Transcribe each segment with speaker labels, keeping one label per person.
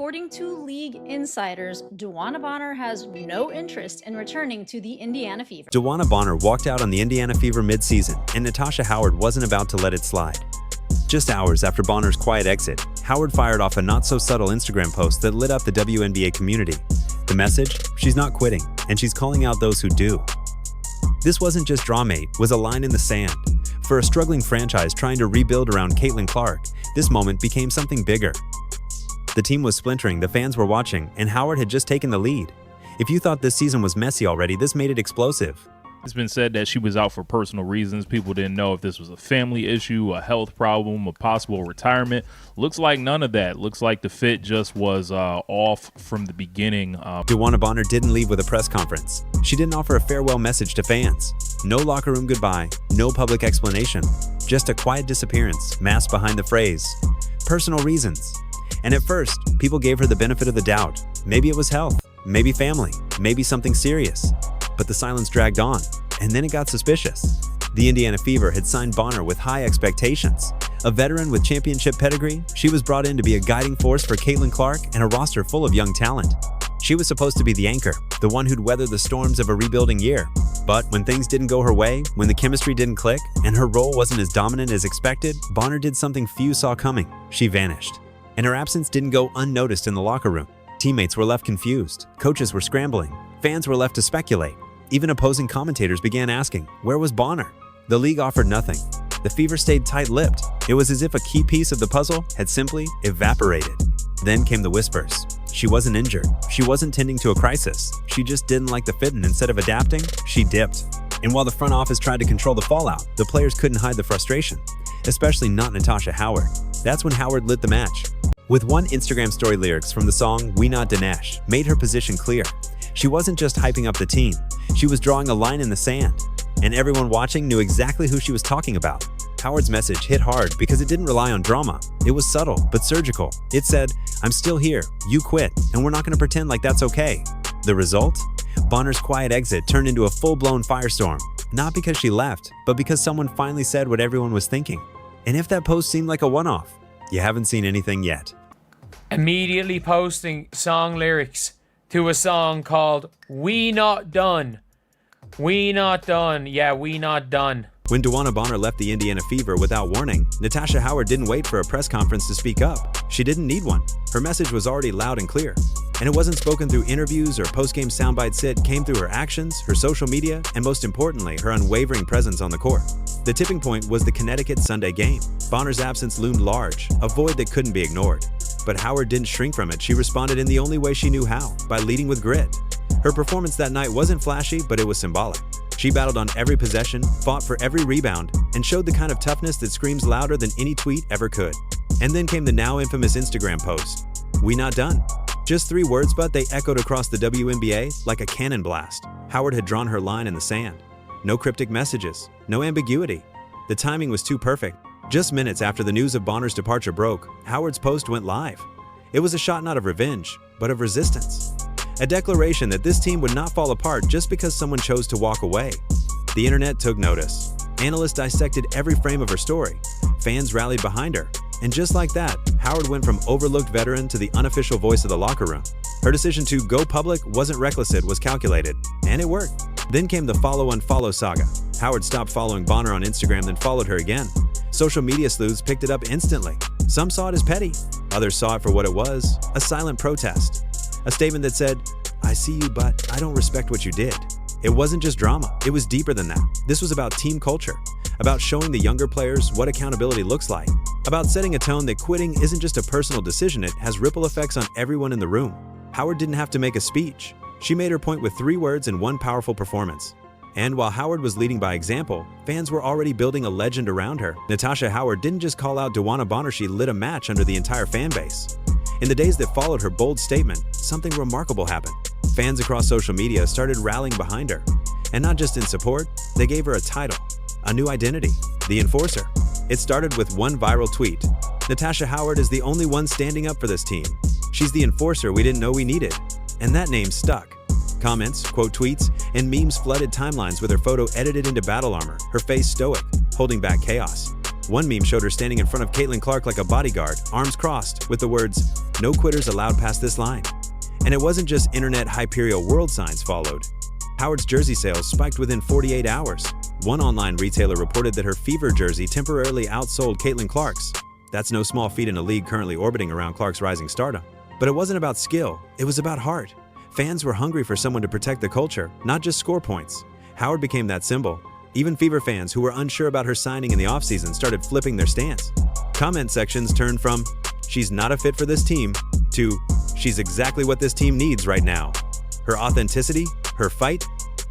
Speaker 1: according to league insiders, DeWanna Bonner has no interest in returning to the Indiana Fever.
Speaker 2: DeWanna Bonner walked out on the Indiana Fever mid-season, and Natasha Howard wasn't about to let it slide. Just hours after Bonner's quiet exit, Howard fired off a not-so-subtle Instagram post that lit up the WNBA community. The message? She's not quitting, and she's calling out those who do. This wasn't just dramate, it was a line in the sand. For a struggling franchise trying to rebuild around Caitlin Clark, this moment became something bigger. The team was splintering, the fans were watching, and Howard had just taken the lead. If you thought this season was messy already, this made it explosive.
Speaker 3: It's been said that she was out for personal reasons. People didn't know if this was a family issue, a health problem, a possible retirement. Looks like none of that. Looks like the fit just was off from the beginning.
Speaker 2: DeWanna Bonner didn't leave with a press conference. She didn't offer a farewell message to fans. No locker room goodbye, no public explanation. Just a quiet disappearance, masked behind the phrase, personal reasons. And at first, people gave her the benefit of the doubt. Maybe it was health, maybe family, maybe something serious. But the silence dragged on, and then it got suspicious. The Indiana Fever had signed Bonner with high expectations. A veteran with championship pedigree, she was brought in to be a guiding force for Caitlin Clark and a roster full of young talent. She was supposed to be the anchor, the one who'd weather the storms of a rebuilding year. But when things didn't go her way, when the chemistry didn't click, and her role wasn't as dominant as expected, Bonner did something few saw coming. She vanished. And her absence didn't go unnoticed in the locker room. Teammates were left confused, coaches were scrambling, fans were left to speculate. Even opposing commentators began asking, where was Bonner? The league offered nothing. The Fever stayed tight-lipped. It was as if a key piece of the puzzle had simply evaporated. Then came the whispers. She wasn't injured. She wasn't tending to a crisis. She just didn't like the fit, and instead of adapting, she dipped. And while the front office tried to control the fallout, the players couldn't hide the frustration, especially not Natasha Howard. That's when Howard lit the match. With one Instagram story, lyrics from the song We Not Dinesh made her position clear. She wasn't just hyping up the team. She was drawing a line in the sand, and everyone watching knew exactly who she was talking about. Howard's message hit hard because it didn't rely on drama. It was subtle but surgical. It said, I'm still here, you quit, and we're not going to pretend like that's okay. The result? Bonner's quiet exit turned into a full-blown firestorm. Not because she left, but because someone finally said what everyone was thinking. And if that post seemed like a one-off, you haven't seen anything yet.
Speaker 4: Immediately posting song lyrics to a song called We Not Done. We Not Done. Yeah, we not done.
Speaker 2: When DeWanna Bonner left the Indiana Fever without warning, Natasha Howard didn't wait for a press conference to speak up. She didn't need one. Her message was already loud and clear. And it wasn't spoken through interviews or post-game soundbites. It came through her actions, her social media, and most importantly, her unwavering presence on the court. The tipping point was the Connecticut Sunday game. Bonner's absence loomed large, a void that couldn't be ignored. But Howard didn't shrink from it. She responded in the only way she knew how, by leading with grit. Her performance that night wasn't flashy, but it was symbolic. She battled on every possession, fought for every rebound, and showed the kind of toughness that screams louder than any tweet ever could. And then came the now infamous Instagram post. We not done. Just 3 words, but they echoed across the WNBA like a cannon blast. Howard had drawn her line in the sand. No cryptic messages, no ambiguity. The timing was too perfect. Just minutes after the news of Bonner's departure broke, Howard's post went live. It was a shot not of revenge, but of resistance. A declaration that this team would not fall apart just because someone chose to walk away. The internet took notice. Analysts dissected every frame of her story. Fans rallied behind her. And just like that, Howard went from overlooked veteran to the unofficial voice of the locker room. Her decision to go public wasn't reckless, it was calculated. And it worked. Then came the follow-unfollow saga. Howard stopped following Bonner on Instagram, then followed her again. Social media sleuths picked it up instantly. Some saw it as petty. Others saw it for what it was, a silent protest. A statement that said, I see you, but I don't respect what you did. It wasn't just drama. It was deeper than that. This was about team culture, about showing the younger players what accountability looks like, about setting a tone that quitting isn't just a personal decision, it has ripple effects on everyone in the room. Howard didn't have to make a speech. She made her point with 3 words and 1 powerful performance. And while Howard was leading by example, fans were already building a legend around her. Natasha Howard didn't just call out DeWanna Bonner, she lit a match under the entire fan base. In the days that followed her bold statement, something remarkable happened. Fans across social media started rallying behind her. And not just in support, they gave her a title, a new identity, the Enforcer. It started with one viral tweet. Natasha Howard is the only one standing up for this team. She's the Enforcer we didn't know we needed. And that name stuck. Comments, quote tweets, and memes flooded timelines with her photo edited into battle armor, her face stoic, holding back chaos. One meme showed her standing in front of Caitlin Clark like a bodyguard, arms crossed, with the words, "No quitters allowed past this line." And it wasn't just internet Hyperion world signs followed. Howard's jersey sales spiked within 48 hours. One online retailer reported that her Fever jersey temporarily outsold Caitlin Clark's. That's no small feat in a league currently orbiting around Clark's rising stardom. But it wasn't about skill, it was about heart. Fans were hungry for someone to protect the culture, not just score points. Howard became that symbol. Even Fever fans who were unsure about her signing in the offseason started flipping their stance. Comment sections turned from, "She's not a fit for this team," to, "She's exactly what this team needs right now." Her authenticity, her fight,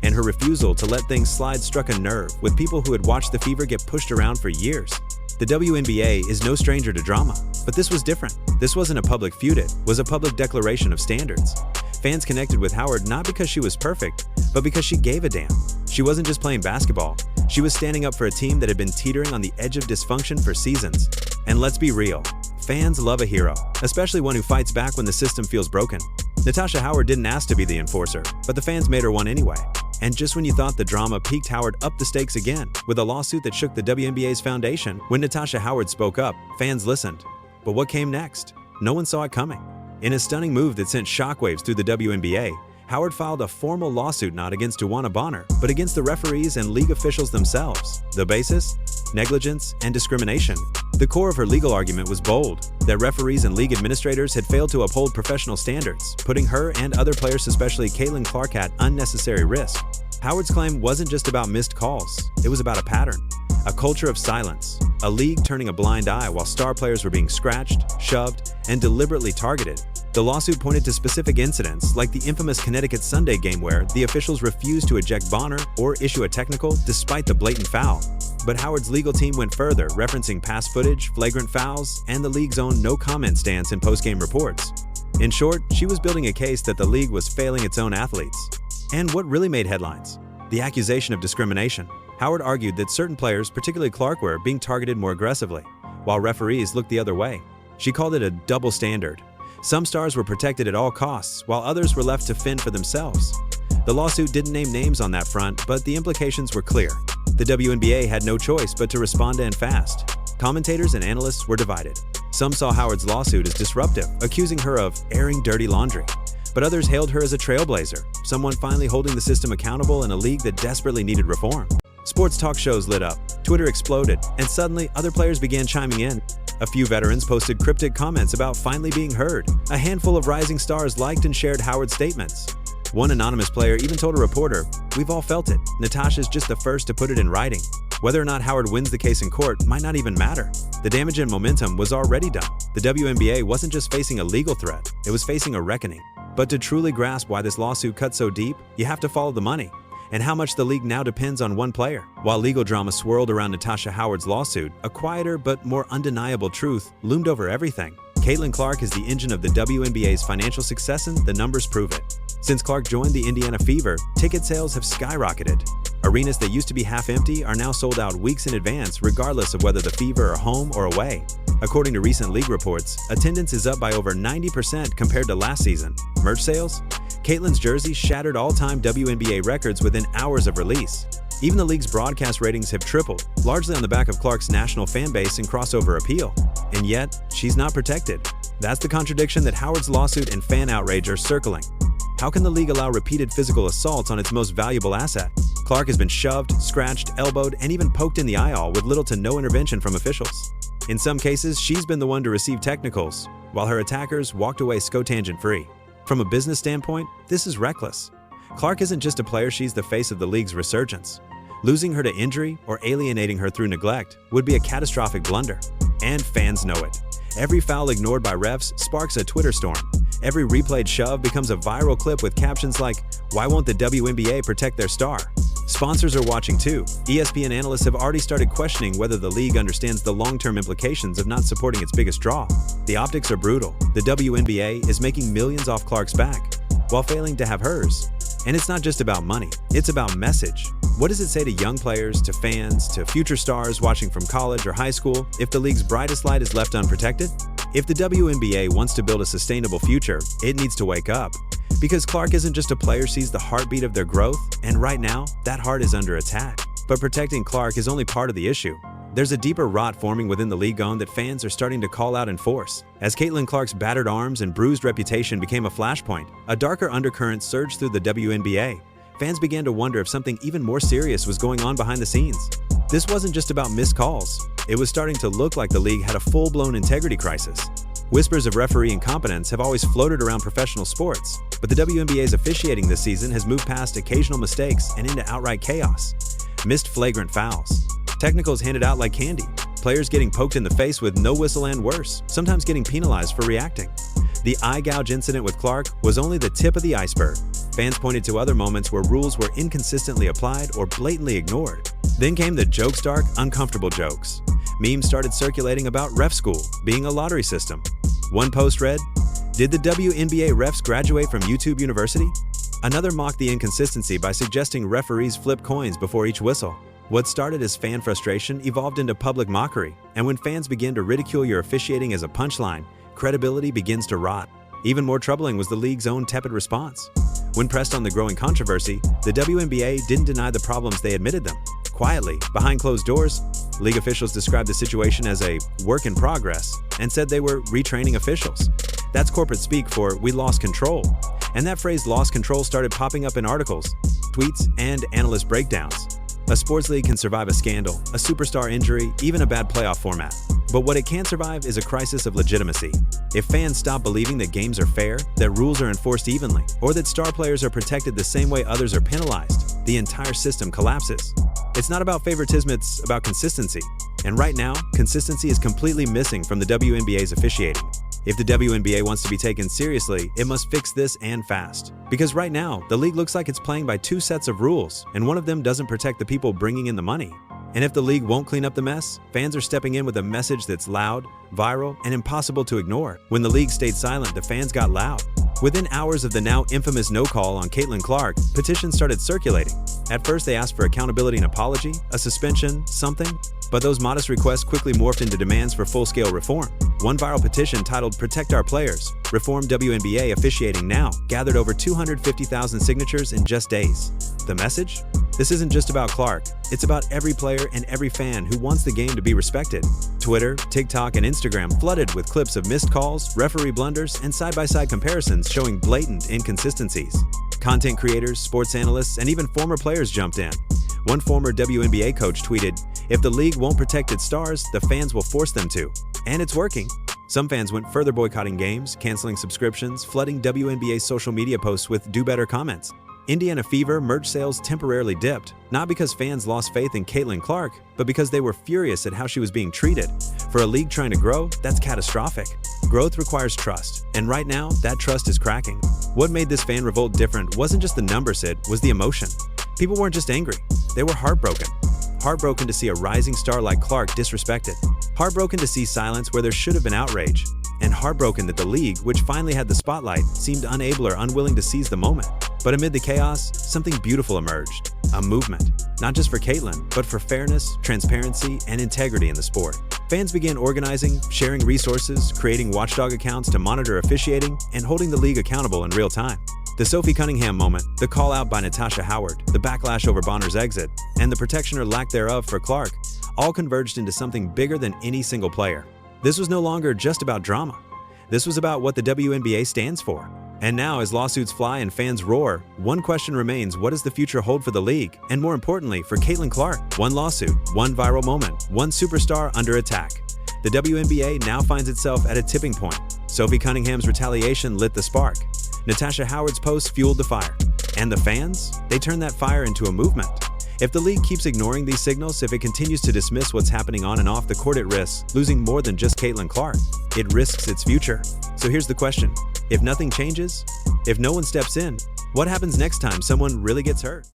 Speaker 2: and her refusal to let things slide struck a nerve with people who had watched the Fever get pushed around for years. The WNBA is no stranger to drama, but this was different. This wasn't a public feud, it was a public declaration of standards. Fans connected with Howard not because she was perfect, but because she gave a damn. She wasn't just playing basketball, she was standing up for a team that had been teetering on the edge of dysfunction for seasons. And let's be real, fans love a hero, especially one who fights back when the system feels broken. Natasha Howard didn't ask to be the enforcer, but the fans made her one anyway. And just when you thought the drama peaked, Howard upped the stakes again with a lawsuit that shook the WNBA's foundation. When Natasha Howard spoke up, fans listened. But what came next? No one saw it coming. In a stunning move that sent shockwaves through the WNBA, Howard filed a formal lawsuit not against DeWanna Bonner, but against the referees and league officials themselves. The basis? Negligence and discrimination. The core of her legal argument was bold, that referees and league administrators had failed to uphold professional standards, putting her and other players, especially Caitlin Clark, at unnecessary risk. Howard's claim wasn't just about missed calls, it was about a pattern, a culture of silence, a league turning a blind eye while star players were being scratched, shoved, and deliberately targeted. The lawsuit pointed to specific incidents, like the infamous Connecticut Sunday game where the officials refused to eject Bonner or issue a technical despite the blatant foul. But Howard's legal team went further, referencing past footage, flagrant fouls, and the league's own no-comment stance in post-game reports. In short, she was building a case that the league was failing its own athletes. And what really made headlines? The accusation of discrimination. Howard argued that certain players, particularly Clark, were being targeted more aggressively, while referees looked the other way. She called it a double standard. Some stars were protected at all costs, while others were left to fend for themselves. The lawsuit didn't name names on that front, but the implications were clear. The WNBA had no choice but to respond and fast. Commentators and analysts were divided. Some saw Howard's lawsuit as disruptive, accusing her of airing dirty laundry. But others hailed her as a trailblazer, someone finally holding the system accountable in a league that desperately needed reform. Sports talk shows lit up, Twitter exploded, and suddenly other players began chiming in. A few veterans posted cryptic comments about finally being heard. A handful of rising stars liked and shared Howard's statements. One anonymous player even told a reporter, "We've all felt it. Natasha's just the first to put it in writing." Whether or not Howard wins the case in court might not even matter. The damage and momentum was already done. The WNBA wasn't just facing a legal threat, it was facing a reckoning. But to truly grasp why this lawsuit cut so deep, you have to follow the money, and how much the league now depends on one player. While legal drama swirled around Natasha Howard's lawsuit, a quieter but more undeniable truth loomed over everything. Caitlin Clark is the engine of the WNBA's financial success, and the numbers prove it. Since Clark joined the Indiana Fever, ticket sales have skyrocketed. Arenas that used to be half empty are now sold out weeks in advance, regardless of whether the Fever are home or away. According to recent league reports, attendance is up by over 90% compared to last season. Merch sales? Caitlin's jersey shattered all-time WNBA records within hours of release. Even the league's broadcast ratings have tripled, largely on the back of Clark's national fan base and crossover appeal. And yet, she's not protected. That's the contradiction that Howard's lawsuit and fan outrage are circling. How can the league allow repeated physical assaults on its most valuable asset? Clark has been shoved, scratched, elbowed, and even poked in the eyeball with little to no intervention from officials. In some cases, she's been the one to receive technicals, while her attackers walked away scotangent-free. From a business standpoint, this is reckless. Clark isn't just a player, she's the face of the league's resurgence. Losing her to injury or alienating her through neglect would be a catastrophic blunder. And fans know it. Every foul ignored by refs sparks a Twitter storm. Every replayed shove becomes a viral clip with captions like, "Why won't the WNBA protect their star?" Sponsors are watching too. ESPN analysts have already started questioning whether the league understands the long-term implications of not supporting its biggest draw. The optics are brutal. The WNBA is making millions off Clark's back, while failing to have hers. And it's not just about money, it's about message. What does it say to young players, to fans, to future stars watching from college or high school if the league's brightest light is left unprotected? If the WNBA wants to build a sustainable future, it needs to wake up. Because Clark isn't just a player, she's the heartbeat of their growth, and right now, that heart is under attack. But protecting Clark is only part of the issue. there's a deeper rot forming within the league that fans are starting to call out in force. As Caitlin Clark's battered arms and bruised reputation became a flashpoint, a darker undercurrent surged through the WNBA. Fans began to wonder if something even more serious was going on behind the scenes. This wasn't just about missed calls. It was starting to look like the league had a full-blown integrity crisis. Whispers of referee incompetence have always floated around professional sports, but the WNBA's officiating this season has moved past occasional mistakes and into outright chaos. Missed flagrant fouls, technicals handed out like candy, players getting poked in the face with no whistle and worse, sometimes getting penalized for reacting. The eye gouge incident with Clark was only the tip of the iceberg. Fans pointed to other moments where rules were inconsistently applied or blatantly ignored. Then came the jokes dark, uncomfortable jokes. Memes started circulating about ref school being a lottery system. One post read, "Did the WNBA refs graduate from YouTube University?" Another mocked the inconsistency by suggesting referees flip coins before each whistle. What started as fan frustration evolved into public mockery, and when fans begin to ridicule your officiating as a punchline, credibility begins to rot. Even more troubling was the league's own tepid response. When pressed on the growing controversy, the WNBA didn't deny the problems, they admitted them. Quietly, behind closed doors, league officials described the situation as a work in progress and said they were retraining officials. That's corporate speak for "we lost control." And that phrase "lost control" started popping up in articles, tweets, and analyst breakdowns. A sports league can survive a scandal, a superstar injury, even a bad playoff format. But what it can't survive is a crisis of legitimacy. If fans stop believing that games are fair, that rules are enforced evenly, or that star players are protected the same way others are penalized, the entire system collapses. It's not about favoritism, it's about consistency. And right now, consistency is completely missing from the WNBA's officiating. If the WNBA wants to be taken seriously, it must fix this and fast. Because right now, the league looks like it's playing by two sets of rules, and one of them doesn't protect the people bringing in the money. And if the league won't clean up the mess, fans are stepping in with a message that's loud, viral, and impossible to ignore. When the league stayed silent, the fans got loud. Within hours of the now infamous no call on Caitlin Clark, petitions started circulating. At first, they asked for accountability and apology, a suspension, something. But those modest requests quickly morphed into demands for full-scale reform. One viral petition titled "Protect Our Players, Reform WNBA Officiating Now" gathered over 250,000 signatures in just days. The message? This isn't just about Clark. It's about every player and every fan who wants the game to be respected. Twitter, TikTok, and Instagram flooded with clips of missed calls, referee blunders, and side-by-side comparisons showing blatant inconsistencies. Content creators, sports analysts, and even former players jumped in. One former WNBA coach tweeted, "If the league won't protect its stars, the fans will force them to." And it's working. Some fans went further, boycotting games, canceling subscriptions, flooding WNBA social media posts with "do better" comments. Indiana Fever merch sales temporarily dipped, not because fans lost faith in Caitlin Clark, but because they were furious at how she was being treated. For a league trying to grow, that's catastrophic. Growth requires trust, and right now, that trust is cracking. What made this fan revolt different wasn't just the numbers, it was the emotion. People weren't just angry, they were heartbroken. Heartbroken to see a rising star like Clark disrespected. Heartbroken to see silence where there should have been outrage. And heartbroken that the league, which finally had the spotlight, seemed unable or unwilling to seize the moment. But amid the chaos, something beautiful emerged. A movement. Not just for Caitlin, but for fairness, transparency, and integrity in the sport. Fans began organizing, sharing resources, creating watchdog accounts to monitor officiating, and holding the league accountable in real time. The Sophie Cunningham moment, the call out by Natasha Howard, the backlash over Bonner's exit, and the protection or lack thereof for Clark, all converged into something bigger than any single player. This was no longer just about drama. This was about what the WNBA stands for. And now, as lawsuits fly and fans roar, one question remains: what does the future hold for the league? And more importantly, for Caitlin Clark? One lawsuit, one viral moment, one superstar under attack. The WNBA now finds itself at a tipping point. Sophie Cunningham's retaliation lit the spark. Natasha Howard's post fueled the fire. And the fans? They turned that fire into a movement. If the league keeps ignoring these signals, if it continues to dismiss what's happening on and off the court, it risks losing more than just Caitlin Clark. It risks its future. So here's the question. If nothing changes, if no one steps in, what happens next time someone really gets hurt?